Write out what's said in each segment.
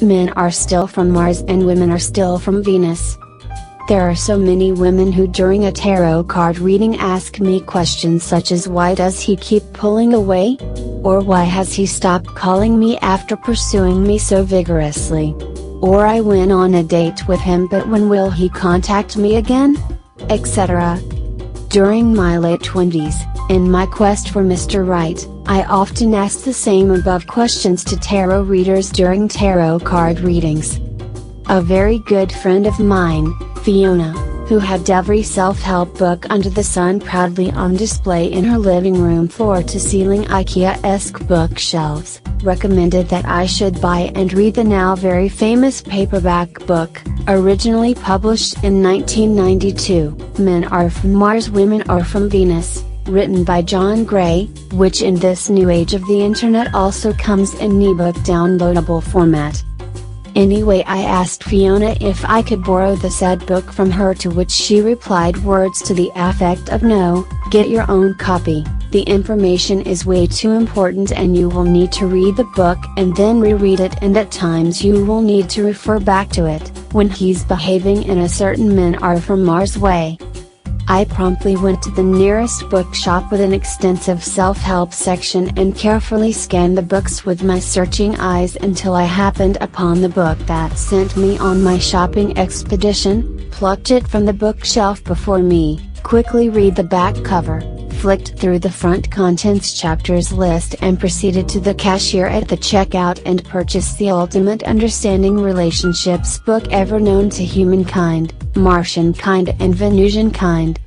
Men are still from Mars and women are still from Venus. There are so many women who during a tarot card reading ask me questions such as why does he keep pulling away? Or why has he stopped calling me after pursuing me so vigorously? Or I went on a date with him but when will he contact me again? Etc. During my late 20s, in my quest for Mr. Right, I often ask the same above questions to tarot readers during tarot card readings. A very good friend of mine, Fiona, who had every self-help book under the sun proudly on display in her living room floor-to-ceiling IKEA-esque bookshelves, recommended that I should buy and read the now very famous paperback book, originally published in 1992, Men Are From Mars, Women Are From Venus, written by John Gray, which in this new age of the internet also comes in ebook downloadable format. Anyway, I asked Fiona if I could borrow the said book from her, to which she replied words to the effect of no, get your own copy, the information is way too important and you will need to read the book and then reread it and at times you will need to refer back to it, when he's behaving in a certain Men Are From Mars way. I promptly went to the nearest bookshop with an extensive self-help section and carefully scanned the books with my searching eyes until I happened upon the book that sent me on my shopping expedition, plucked it from the bookshelf before me, quickly read the back cover, flicked through the front contents chapters list and proceeded to the cashier at the checkout and purchased the Ultimate Understanding Relationships book ever known to humankind, Martian kind and Venusian kind.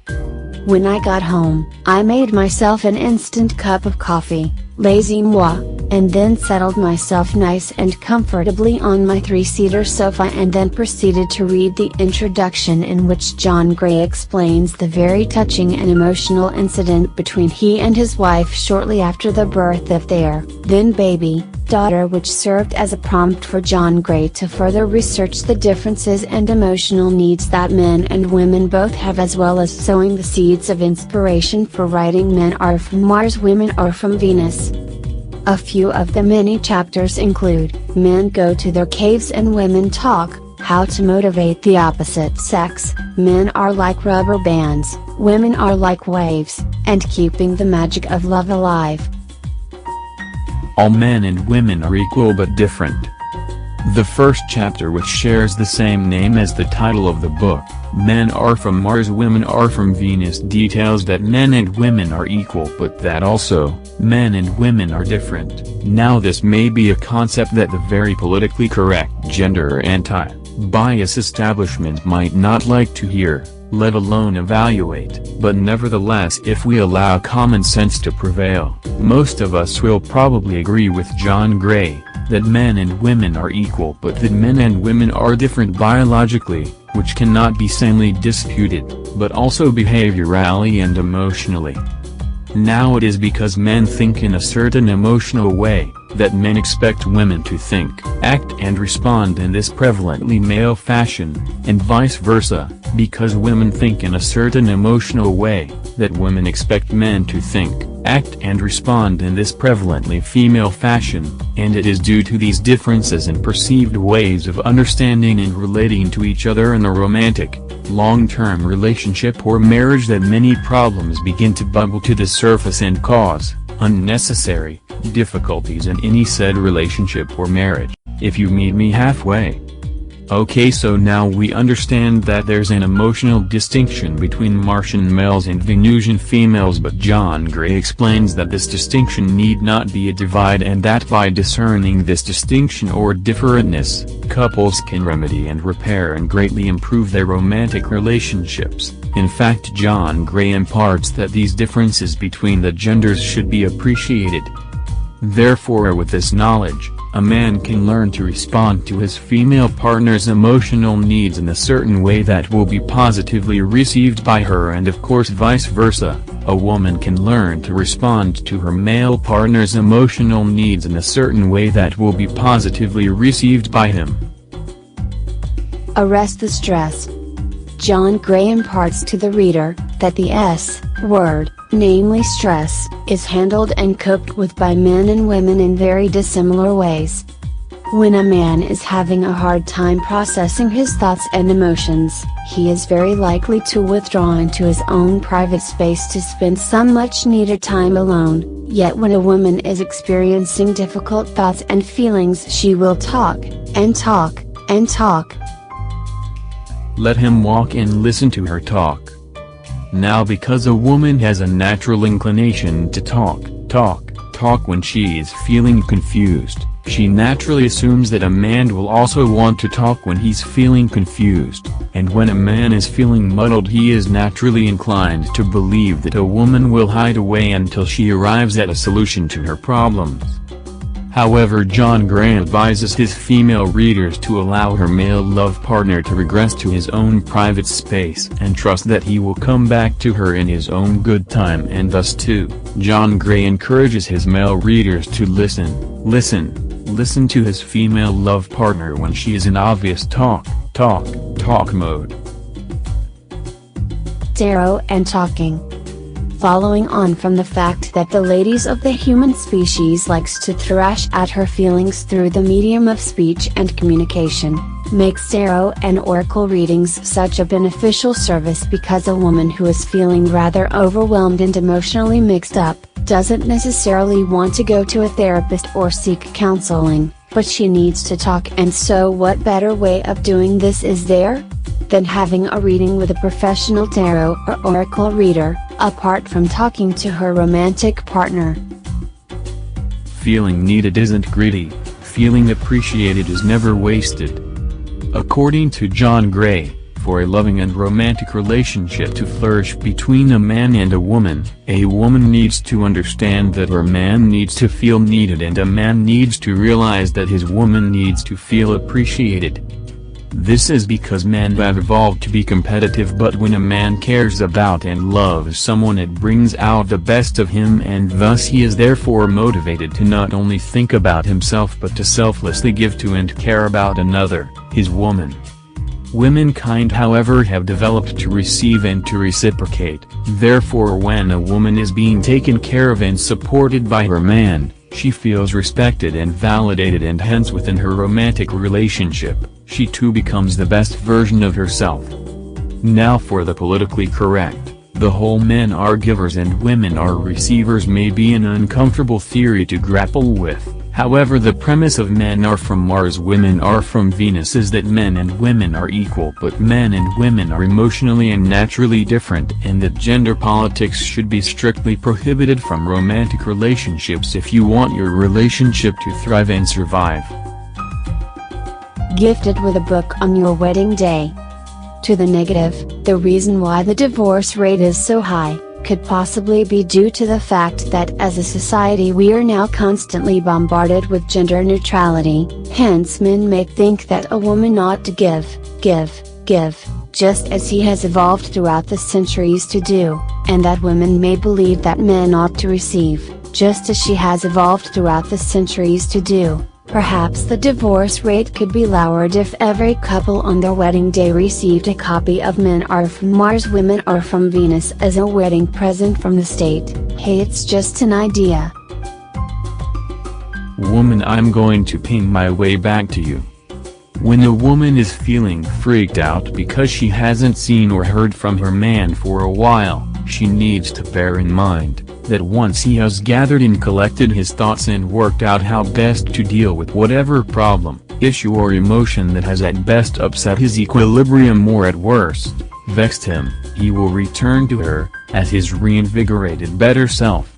When I got home, I made myself an instant cup of coffee, lazy moi, and then settled myself nice and comfortably on my three-seater sofa and then proceeded to read the introduction in which John Gray explains the very touching and emotional incident between he and his wife shortly after the birth of their then baby daughter, which served as a prompt for John Gray to further research the differences and emotional needs that men and women both have, as well as sowing the seeds of inspiration for writing Men Are From Mars, Women Are From Venus. A few of the many chapters include, Men Go to Their Caves and Women Talk, How to Motivate the Opposite Sex, Men Are Like Rubber Bands, Women Are Like Waves, and Keeping the Magic of Love Alive. All men and women are equal but different. The first chapter, which shares the same name as the title of the book, Men Are From Mars, Women Are From Venus, details that men and women are equal but that also, men and women are different. Now this may be a concept that the very politically correct gender or anti-bias establishment might not like to hear, let alone evaluate, but nevertheless if we allow common sense to prevail, most of us will probably agree with John Gray, that men and women are equal but that men and women are different biologically, which cannot be sanely disputed, but also behaviorally and emotionally. Now it is because men think in a certain emotional way, that men expect women to think, act and respond in this prevalently male fashion, and vice versa, because women think in a certain emotional way, that women expect men to think, act and respond in this prevalently female fashion, and it is due to these differences in perceived ways of understanding and relating to each other in a romantic, long-term relationship or marriage that many problems begin to bubble to the surface and cause unnecessary difficulties in any said relationship or marriage. If you meet me halfway. Okay, so now we understand that there's an emotional distinction between Martian males and Venusian females, but John Gray explains that this distinction need not be a divide and that by discerning this distinction or differentness, couples can remedy and repair and greatly improve their romantic relationships. In fact, John Gray imparts that these differences between the genders should be appreciated. Therefore, with this knowledge, a man can learn to respond to his female partner's emotional needs in a certain way that will be positively received by her, and of course vice versa, a woman can learn to respond to her male partner's emotional needs in a certain way that will be positively received by him. Arrest the stress. John Gray imparts to the reader, that the S word, namely stress, is handled and coped with by men and women in very dissimilar ways. When a man is having a hard time processing his thoughts and emotions, he is very likely to withdraw into his own private space to spend some much needed time alone. Yet when a woman is experiencing difficult thoughts and feelings, she will talk, and talk, and talk. Let him walk and listen to her talk. Now, because a woman has a natural inclination to talk when she is feeling confused, she naturally assumes that a man will also want to talk when he's feeling confused, and when a man is feeling muddled, he is naturally inclined to believe that a woman will hide away until she arrives at a solution to her problems. However, John Gray advises his female readers to allow her male love partner to regress to his own private space and trust that he will come back to her in his own good time, and thus too, John Gray encourages his male readers to listen to his female love partner when she is in obvious talk mode. Tarot and talking. Following on from the fact that the ladies of the human species likes to thrash out her feelings through the medium of speech and communication, makes tarot and oracle readings such a beneficial service, because a woman who is feeling rather overwhelmed and emotionally mixed up, doesn't necessarily want to go to a therapist or seek counseling, but she needs to talk. And so what better way of doing this is there than having a reading with a professional tarot or oracle reader, apart from talking to her romantic partner. Feeling needed isn't greedy, feeling appreciated is never wasted. According to John Gray, for a loving and romantic relationship to flourish between a man and a woman needs to understand that her man needs to feel needed, and a man needs to realize that his woman needs to feel appreciated. This is because men have evolved to be competitive, but when a man cares about and loves someone, it brings out the best of him, and thus he is therefore motivated to not only think about himself but to selflessly give to and care about another, his woman. Womankind, however, have developed to receive and to reciprocate. Therefore, when a woman is being taken care of and supported by her man, she feels respected and validated, and hence within her romantic relationship, she too becomes the best version of herself. Now for the politically correct, the whole men are givers and women are receivers may be an uncomfortable theory to grapple with. However, the premise of men are from Mars, women are from Venus is that men and women are equal, but men and women are emotionally and naturally different, and that gender politics should be strictly prohibited from romantic relationships if you want your relationship to thrive and survive. Gifted with a book on your wedding day. To the negative, the reason why the divorce rate is so high could possibly be due to the fact that as a society we are now constantly bombarded with gender neutrality. Hence men may think that a woman ought to give, just as he has evolved throughout the centuries to do, and that women may believe that men ought to receive, just as she has evolved throughout the centuries to do. Perhaps the divorce rate could be lowered if every couple on their wedding day received a copy of Men Are From Mars, Women Are From Venus as a wedding present from the state. Hey, it's just an idea. Woman, I'm going to ping my way back to you. When a woman is feeling freaked out because she hasn't seen or heard from her man for a while, she needs to bear in mind that once he has gathered and collected his thoughts and worked out how best to deal with whatever problem, issue or emotion that has at best upset his equilibrium or at worst, vexed him, he will return to her, as his reinvigorated better self.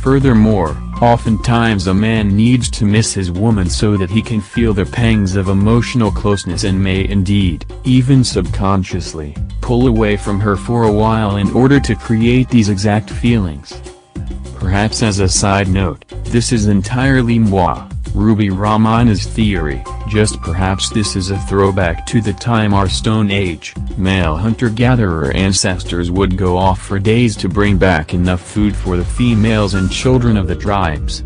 Furthermore, oftentimes a man needs to miss his woman so that he can feel the pangs of emotional closeness, and may indeed, even subconsciously, pull away from her for a while in order to create these exact feelings. Perhaps as a side note, this is entirely Ruby Romina's theory, just perhaps this is a throwback to the time our Stone Age, male hunter-gatherer ancestors would go off for days to bring back enough food for the females and children of the tribes.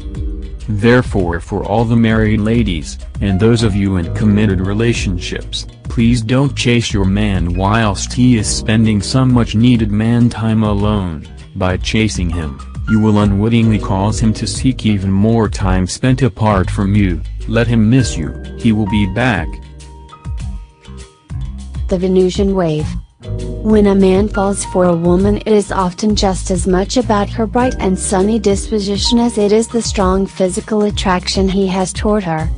Therefore, for all the married ladies, and those of you in committed relationships, please don't chase your man whilst he is spending some much needed man time alone. By chasing him, You will unwittingly cause him to seek even more time spent apart from you. Let him miss you, he will be back. The Venusian wave. When a man falls for a woman, it is often just as much about her bright and sunny disposition as it is the strong physical attraction he has toward her.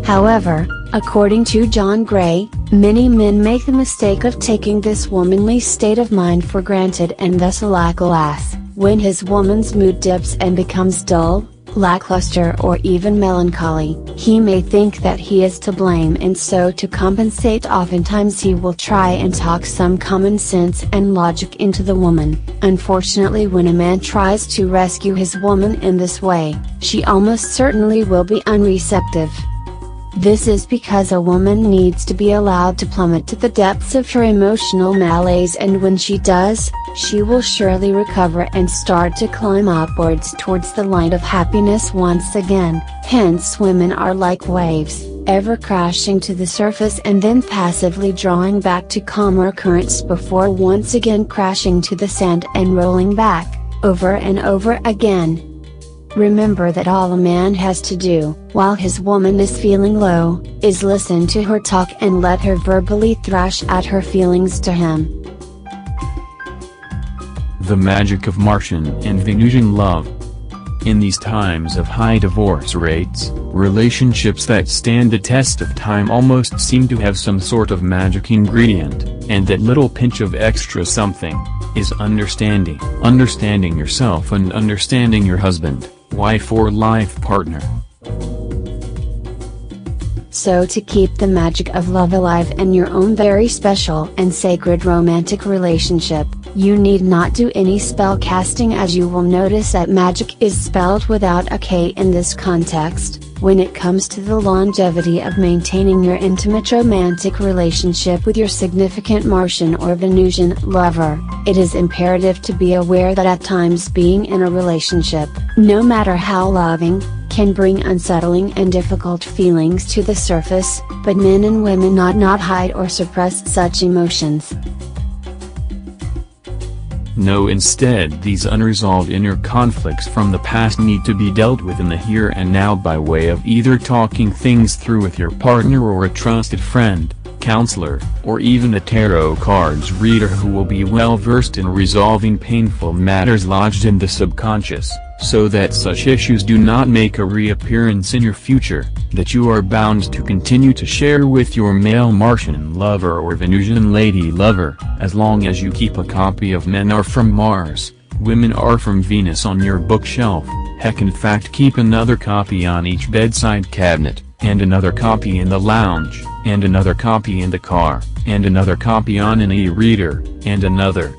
However, according to John Gray, many men make the mistake of taking this womanly state of mind for granted and thus alas, when his woman's mood dips and becomes dull, lackluster or even melancholy, he may think that he is to blame, and so to compensate oftentimes he will try and talk some common sense and logic into the woman. Unfortunately, when a man tries to rescue his woman in this way, she almost certainly will be unreceptive. This is because a woman needs to be allowed to plummet to the depths of her emotional malaise, and when she does, she will surely recover and start to climb upwards towards the light of happiness once again. Hence, women are like waves, ever crashing to the surface and then passively drawing back to calmer currents before once again crashing to the sand and rolling back, over and over again. Remember that all a man has to do, while his woman is feeling low, is listen to her talk and let her verbally thrash out her feelings to him. The magic of Martian and Venusian love. In these times of high divorce rates, relationships that stand the test of time almost seem to have some sort of magic ingredient, and that little pinch of extra something is understanding. Understanding yourself and understanding your husband, wife or life partner. So to keep the magic of love alive in your own very special and sacred romantic relationship, you need not do any spell casting, as you will notice that magic is spelled without a K in this context. When it comes to the longevity of maintaining your intimate romantic relationship with your significant Martian or Venusian lover, it is imperative to be aware that at times being in a relationship, no matter how loving, can bring unsettling and difficult feelings to the surface, but men and women not hide or suppress such emotions. No, instead, these unresolved inner conflicts from the past need to be dealt with in the here and now by way of either talking things through with your partner or a trusted friend, counselor, or even a tarot cards reader who will be well versed in resolving painful matters lodged in the subconscious, so that such issues do not make a reappearance in your future, that you are bound to continue to share with your male Martian lover or Venusian lady lover, as long as you keep a copy of Men Are From Mars, Women Are From Venus on your bookshelf. Heck, in fact, keep another copy on each bedside cabinet, and another copy in the lounge, and another copy in the car, and another copy on an e-reader, and another